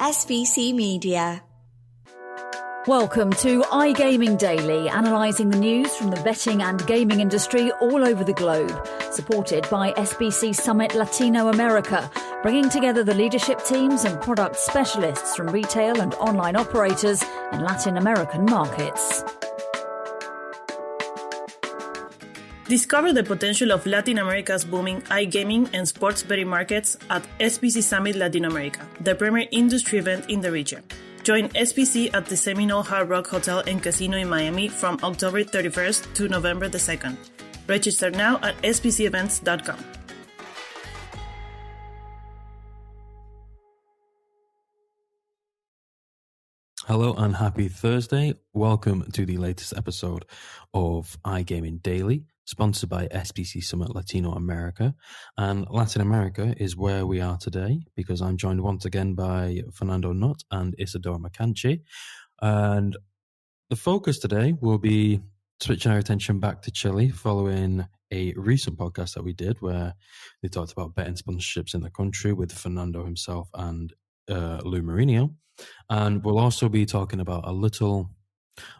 SBC Media. Welcome to iGaming Daily, analysing the news from the betting and gaming industry all over the globe. Supported by SBC Summit Latino America, bringing together the leadership teams and product specialists from retail and online operators in Latin American markets. Discover the potential of Latin America's booming iGaming and sports betting markets at SBC Summit Latin America, the premier industry event in the region. Join SBC at the Seminole Hard Rock Hotel and Casino in Miami from October 31st to November the 2nd. Register now at sbcevents.com. Hello and happy Thursday. Welcome to the latest episode of iGaming Daily, sponsored by SBC Summit Latino America. And Latin America is where we are today because I'm joined once again by Fernando Noodt and Isadora Marcante. And the focus today will be switching our attention back to Chile following a recent podcast that we did where they talked about betting sponsorships in the country with Fernando himself and Lou Mourinho. And we'll also be talking about a little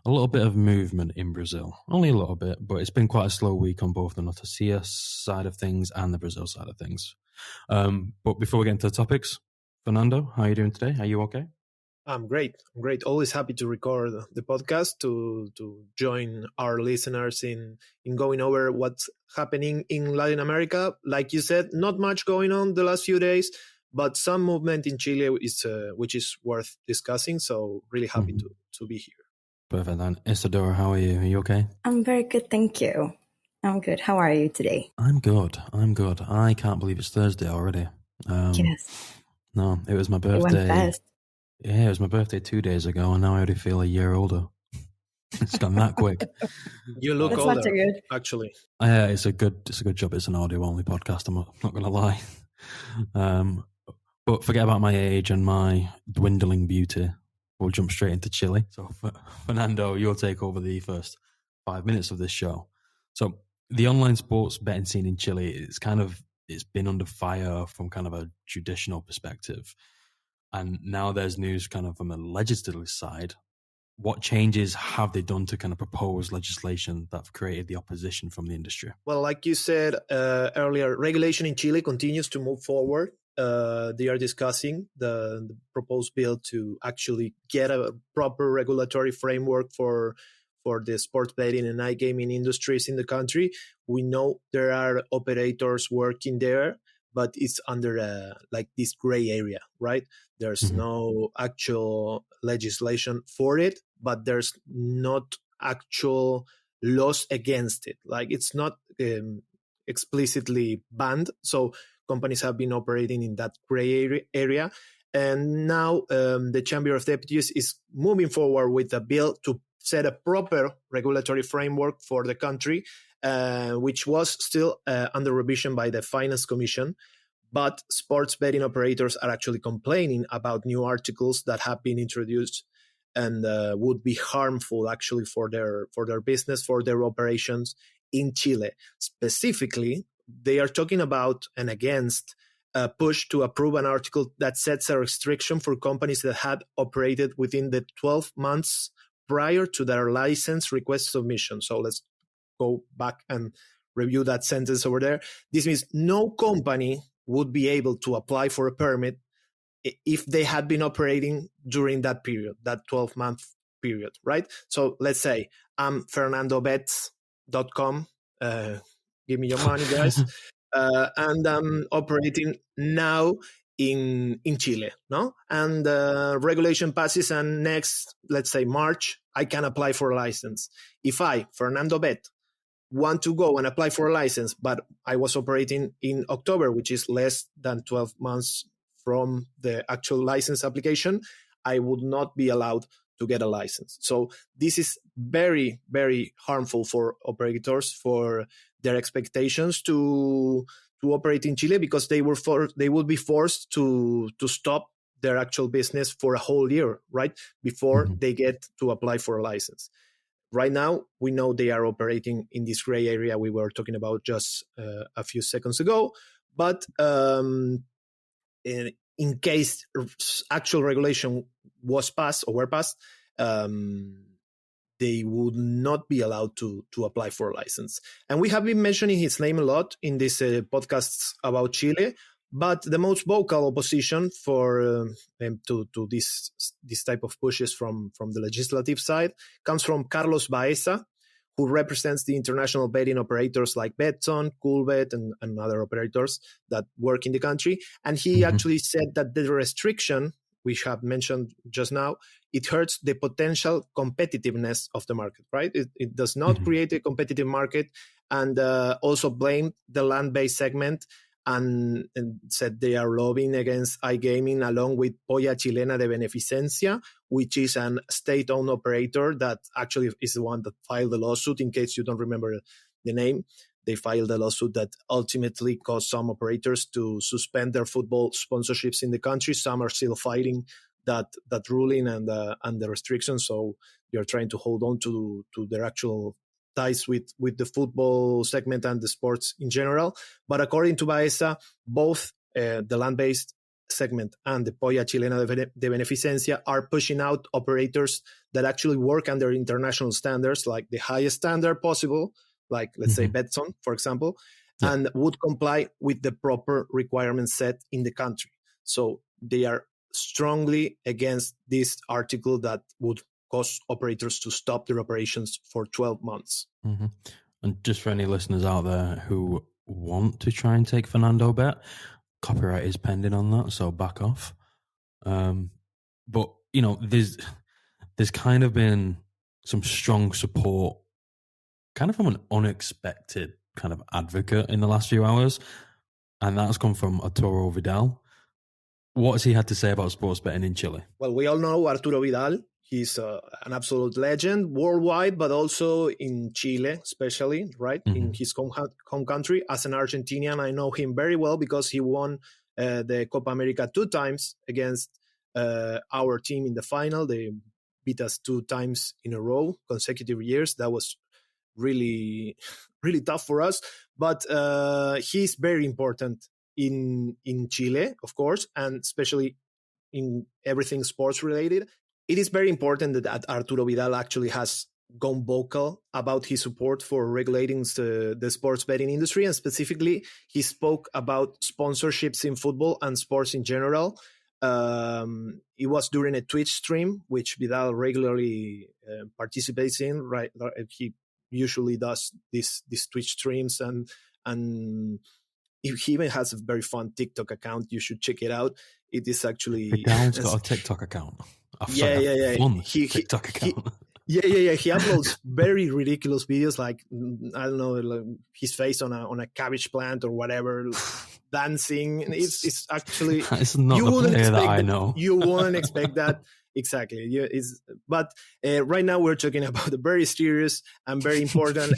bit of movement in Brazil. Only a little bit, but it's been quite a slow week on both the Noticia side of things and the Brazil side of things. But before we get into the topics, Fernando, how are you doing today? Are you okay? I'm great. Always happy to record the podcast to join our listeners in going over what's happening in Latin America. Like you said, not much going on the last few days, but some movement in Chile is which is worth discussing. So really happy to be here. Perfect. And Isadora, how are you? Are you okay? I'm very good, thank you. I'm good. How are you today? I'm good. I can't believe it's Thursday already. Yes. No, it was my birthday. It went fast. Yeah, it was my birthday 2 days ago, and now I already feel a year older. It's gone that quick. You look That's older, not too good. actually. It's a good job. It's an audio-only podcast. I'm not going to lie. But forget about my age and my dwindling beauty. We'll jump straight into Chile. So, Fernando, you'll take over the first 5 minutes of this show. So, the online sports betting scene in Chile it's been under fire from kind of a judicial perspective, and now there's news kind of from the legislative side. What changes have they done to kind of propose legislation that have created the opposition from the industry? Well, like you said earlier, regulation in Chile continues to move forward. They are discussing the proposed bill to actually get a proper regulatory framework for the sports betting and iGaming industries in the country. We know there are operators working there, but it's under this gray area, right? There's no actual legislation for it, but there's not actual laws against it. Like it's not explicitly banned. So companies have been operating in that gray area. And now the Chamber of Deputies is moving forward with a bill to set a proper regulatory framework for the country, which was still under revision by the Finance Commission. But sports betting operators are actually complaining about new articles that have been introduced and would be harmful actually for their business, for their operations in Chile. Specifically, they are talking about and against a push to approve an article that sets a restriction for companies that had operated within the 12 months prior to their license request submission. So let's go back and review that sentence over there. This means no company would be able to apply for a permit if they had been operating during that period, that 12-month period, right? So let's say I'm FernandoBets.com. Give me your money, guys. And I'm operating now in Chile, no? And regulation passes, and next, let's say March, I can apply for a license. If I, Fernando Bet, want to go and apply for a license, but I was operating in October, which is less than 12 months from the actual license application, I would not be allowed to get a license. So this is very, very harmful for operators, for their expectations to operate in Chile, because they would be forced to stop their actual business for a whole year, right? Before they get to apply for a license. Right now, we know they are operating in this gray area we were talking about just a few seconds ago. But in case actual regulation was passed or were passed, they would not be allowed to apply for a license. And we have been mentioning his name a lot in these podcasts about Chile, but the most vocal opposition for to this type of pushes from the legislative side comes from Carlos Baeza, who represents the international betting operators like Betson, Coolbet, and other operators that work in the country. And he actually said that the restriction we have mentioned just now, it hurts the potential competitiveness of the market, right? It does not create a competitive market, and also blamed the land-based segment and said they are lobbying against iGaming along with Polla Chilena de Beneficencia, which is a state-owned operator that actually is the one that filed the lawsuit. In case you don't remember the name, they filed a lawsuit that ultimately caused some operators to suspend their football sponsorships in the country. Some are still fighting that ruling and the restrictions. So they're trying to hold on to their actual ties with the football segment and the sports in general. But according to Baeza, both the land-based segment and the Polla Chilena de Beneficencia are pushing out operators that actually work under international standards, like the highest standard possible, like let's say Betson, for example, and would comply with the proper requirements set in the country. So they are strongly against this article that would cause operators to stop their operations for 12 months. And just for any listeners out there who want to try and take Fernando bet, copyright is pending on that, so back off. But, you know, there's kind of been some strong support kind of from an unexpected kind of advocate in the last few hours, and that's come from Arturo Vidal. What has he had to say about sports betting in Chile? Well, we all know Arturo Vidal. He's an absolute legend worldwide, but also in Chile, especially, right? In his home country. As an Argentinian, I know him very well because he won the Copa America 2 times against our team in the final. They beat us 2 times in a row, consecutive years. That was really, really tough for us. But he's very important in Chile, of course, and especially in everything sports related. It is very important that Arturo Vidal actually has gone vocal about his support for regulating the sports betting industry, and specifically he spoke about sponsorships in football and sports in general. It was during a Twitch stream, which Vidal regularly participates in, right? He usually does these Twitch streams, and he even has a very fun TikTok account. You should check it out. It is actually... Vidal's got a TikTok account. Yeah. Fun TikTok account. He uploads very ridiculous videos, like, I don't know, like his face on a cabbage plant or whatever, dancing. It's actually... It's not the player that I know. You wouldn't expect that. Exactly. But right now we're talking about a very serious and very important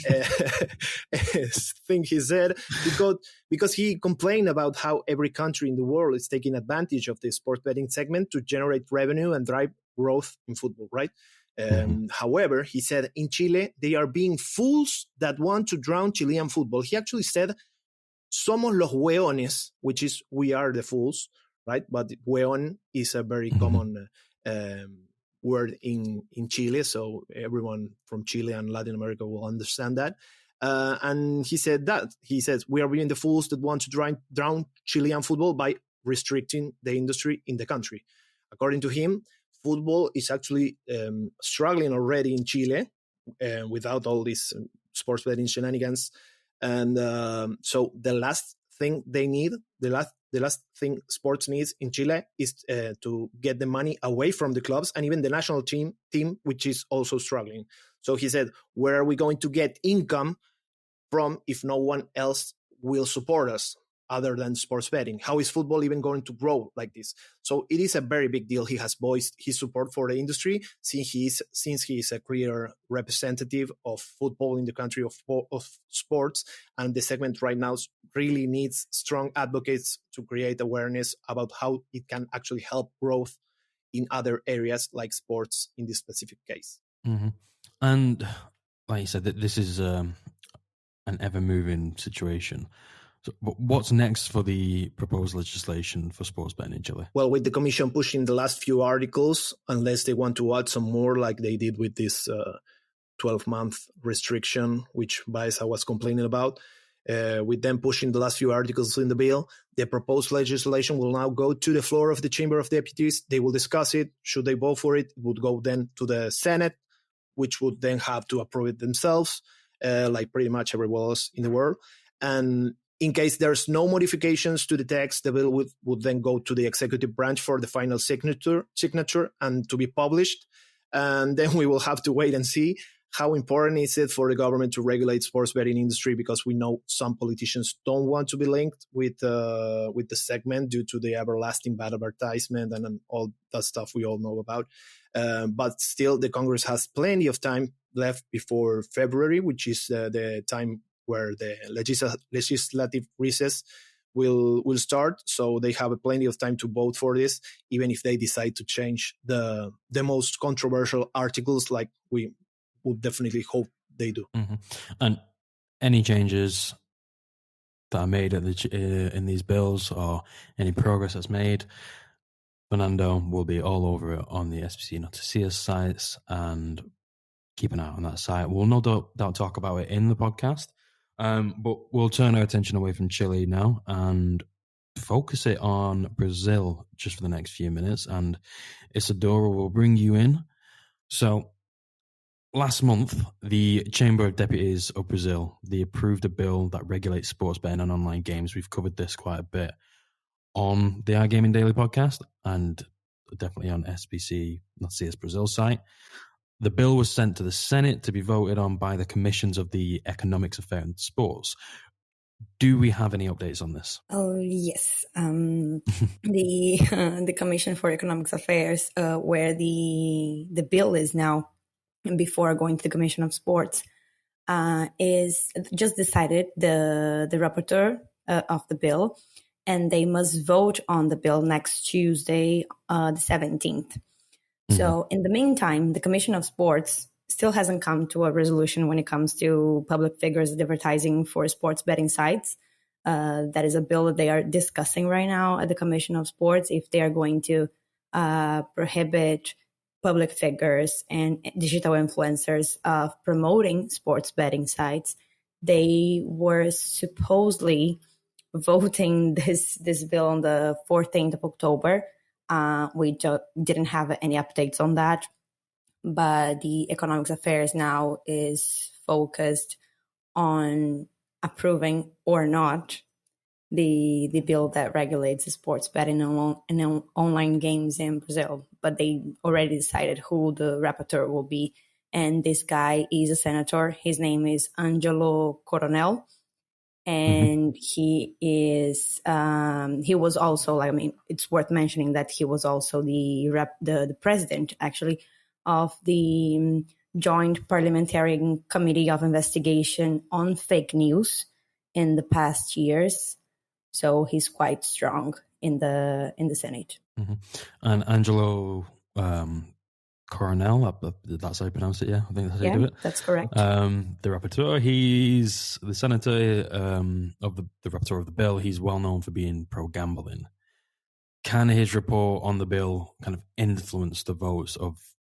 thing he said, because he complained about how every country in the world is taking advantage of the sports betting segment to generate revenue and drive growth in football, right? However, he said in Chile, they are being fools that want to drown Chilean football. He actually said, somos los hueones, which is we are the fools, right? But hueón is a very common word in Chile, so everyone from Chile and Latin America will understand that. And he said that. He says, we are being the fools that want to drown Chilean football by restricting the industry in the country. According to him, football is actually struggling already in Chile without all these sports betting shenanigans. And so the last thing they need, the last thing sports needs in Chile is to get the money away from the clubs and even the national team, which is also struggling. So he said, where are we going to get income from if no one else will support us other than sports betting? How is football even going to grow like this? So it is a very big deal. He has voiced his support for the industry since he is a clear representative of football in the country of sports. And the segment right now really needs strong advocates to create awareness about how it can actually help growth in other areas like sports in this specific case. And like you said, that this is an ever-moving situation. So what's next for the proposed legislation for sports betting in Chile? Well, with the Commission pushing the last few articles, unless they want to add some more like they did with this 12-month restriction, which Baeza was complaining about, with them pushing the last few articles in the bill, the proposed legislation will now go to the floor of the Chamber of Deputies. They will discuss it. Should they vote for it, it would go then to the Senate, which would then have to approve it themselves, like pretty much everywhere else in the world. And in case there's no modifications to the text, the bill would then go to the executive branch for the final signature and to be published. And then we will have to wait and see how important is it for the government to regulate sports betting industry, because we know some politicians don't want to be linked with the segment due to the everlasting bad advertisement and all that stuff we all know about. But still, the Congress has plenty of time left before February, which is the time where the legislative recess will start. So they have plenty of time to vote for this, even if they decide to change the most controversial articles, like we would definitely hope they do. Mm-hmm. And any changes that are made in these bills, or any progress that's made, Fernando will be all over it on the SBC Noticias sites, and keep an eye on that site. We'll no doubt talk about it in the podcast. But we'll turn our attention away from Chile now and focus it on Brazil just for the next few minutes. And Isadora will bring you in. So last month, the Chamber of Deputies of Brazil, they approved a bill that regulates sports betting and online games. We've covered this quite a bit on the iGaming Daily podcast and definitely on SBC Noticias Brazil site. The bill was sent to the Senate to be voted on by the Commissions of the Economics Affairs and Sports. Do we have any updates on this? Oh, yes. The Commission for Economics Affairs, where the bill is now, before going to the Commission of Sports, is just decided the rapporteur of the bill, and they must vote on the bill next Tuesday, the 17th. So in the meantime, the Commission of Sports still hasn't come to a resolution when it comes to public figures advertising for sports betting sites. That is a bill that they are discussing right now at the Commission of Sports, if they are going to prohibit public figures and digital influencers of promoting sports betting sites. They were supposedly voting this bill on the 14th of October. We didn't have any updates on that, but the Economics Affairs now is focused on approving or not the bill that regulates sports betting and online games in Brazil. But they already decided who the rapporteur will be, and this guy is a senator. His name is Angelo Coronel. And he was also, it's worth mentioning that he was also the president, actually, of the Joint Parliamentary Committee of Investigation on Fake News in the past years. So he's quite strong in the Senate. Mm-hmm. And Angelo Coronel, that's how you pronounce it, yeah? I think that's how you do it. That's correct. The rapporteur, he's the senator of the rapporteur of the bill. He's well known for being pro-gambling. Can his report on the bill kind of influence the votes of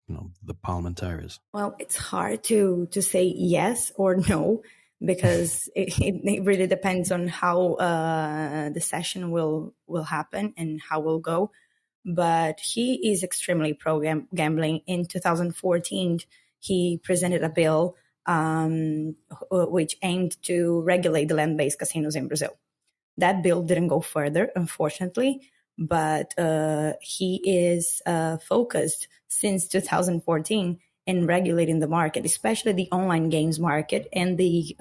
the parliamentarians? Well, it's hard to say yes or no, because it really depends on how the session will happen and how we'll go. But he is extremely pro-gambling. In 2014, he presented a bill which aimed to regulate the land-based casinos in Brazil. That bill didn't go further, unfortunately, but he is focused since 2014 in regulating the market, especially the online games market and the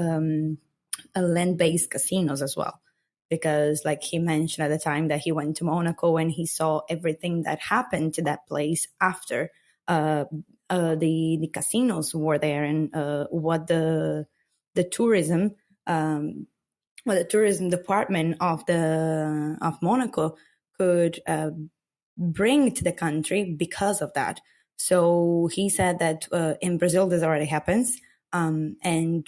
land-based casinos as well. Because like he mentioned at the time that he went to Monaco and he saw everything that happened to that place after the casinos were there, and what the tourism department of Monaco could bring to the country because of that. So he said that in Brazil this already happens, and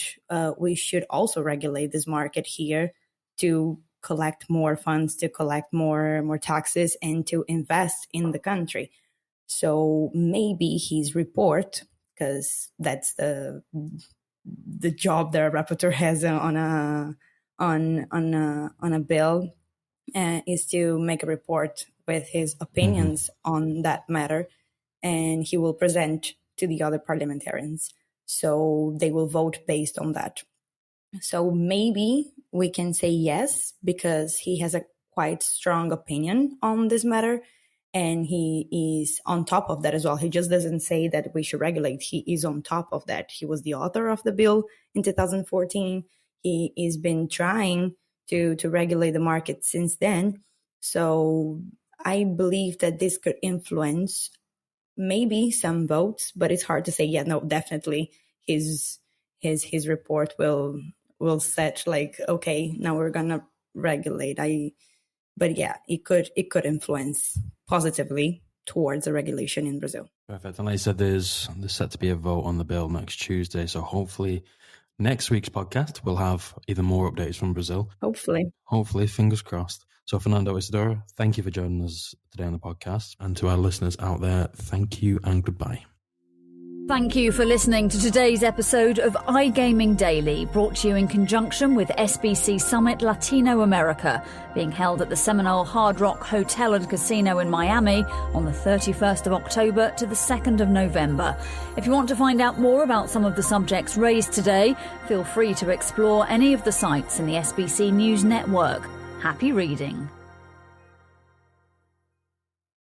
we should also regulate this market here, to collect more funds, to collect more taxes, and to invest in the country. So maybe his report, because that's the job that a rapporteur has on a bill, is to make a report with his opinions on that matter, and he will present to the other parliamentarians. So they will vote based on that. So maybe we can say yes, because he has a quite strong opinion on this matter, and he is on top of that as well. He just doesn't say that we should regulate. He is on top of that. He was the author of the bill in 2014. He has been trying to regulate the market since then. So I believe that this could influence maybe some votes, but it's hard to say. Yeah, no, definitely his report will set like, okay, now we're gonna regulate. But yeah, it could influence positively towards a regulation in Brazil. Perfect. And like I said, there's set to be a vote on the bill next Tuesday. So hopefully next week's podcast we'll have even more updates from Brazil. Hopefully, fingers crossed. So Fernando, Isadora, thank you for joining us today on the podcast. And to our listeners out there, thank you and goodbye. Thank you for listening to today's episode of iGaming Daily, brought to you in conjunction with SBC Summit Latino America, being held at the Seminole Hard Rock Hotel and Casino in Miami on the 31st of October to the 2nd of November. If you want to find out more about some of the subjects raised today, feel free to explore any of the sites in the SBC News Network. Happy reading.